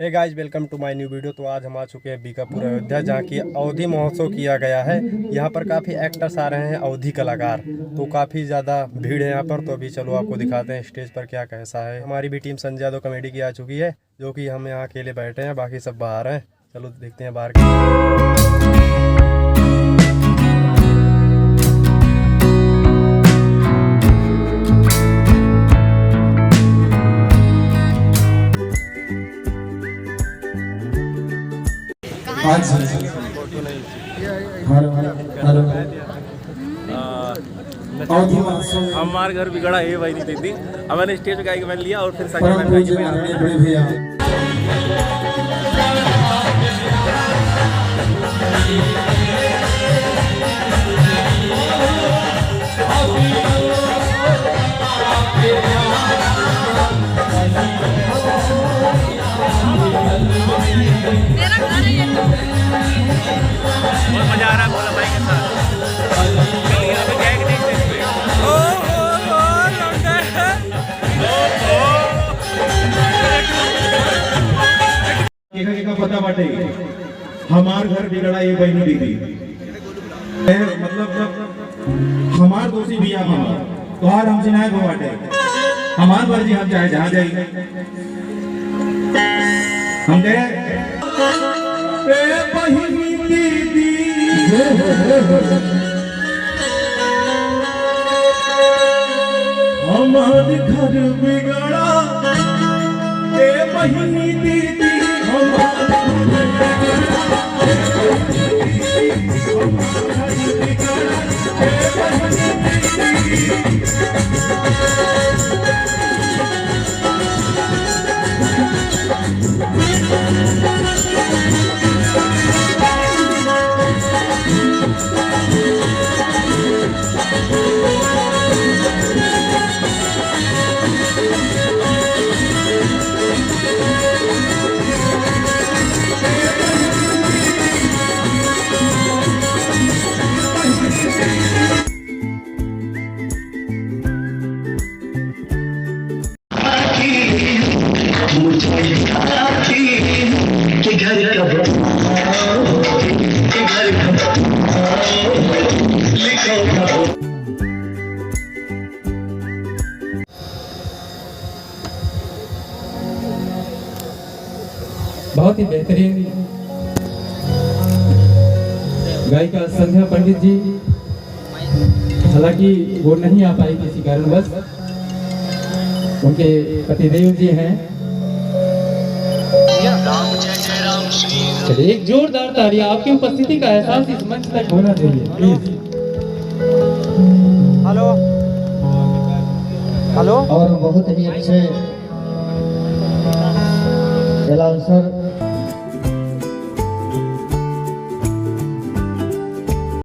Hey guys, welcome to my new video. तो आज हम आ चुके हैं बीकापुर अयोध्या, जहाँ की अवधी महोत्सव किया गया है। यहाँ पर काफ़ी एक्टर्स आ रहे हैं, अवधी कलाकार। तो काफ़ी ज़्यादा भीड़ है यहाँ पर। तो अभी चलो आपको दिखाते हैं स्टेज पर क्या कैसा है। हमारी भी टीम संजय यादव कॉमेडी की आ चुकी है, जो कि हम यहाँ अकेले बैठे हैं, बाकी सब बाहर हैं। चलो देखते हैं बाहर हमारे घर बिगड़ा है भाई नहीं दीदी। अब मैंने स्टेज पे गाय के मैंने लिया और फिर भैया बहुत मजा आ रहा है भोला भाई के साथ। पता बाटे हमार घर बिगड़ा ये बहनी दीदी, मतलब हमार दोषी भी आप हमार तोहार हमसे नायक हो बाटे। हमार मर्जी, हम चाहे जहाँ जाइए। हम कहे बहनी दीदी हमार घर बिगड़ा, बहनी दीदी बहुत ही बेहतरीन गायिका संध्या पंडित जी, हालांकि वो नहीं आ पाई किसी कारणवश, उनके पतिदेव जी हैं। चलिए एक जोरदार तालियां, आपकी उपस्थिति का एहसास इस मंच तक होना चाहिए प्लीज। Hello hello. और बहुत ही अच्छे अलाउंसर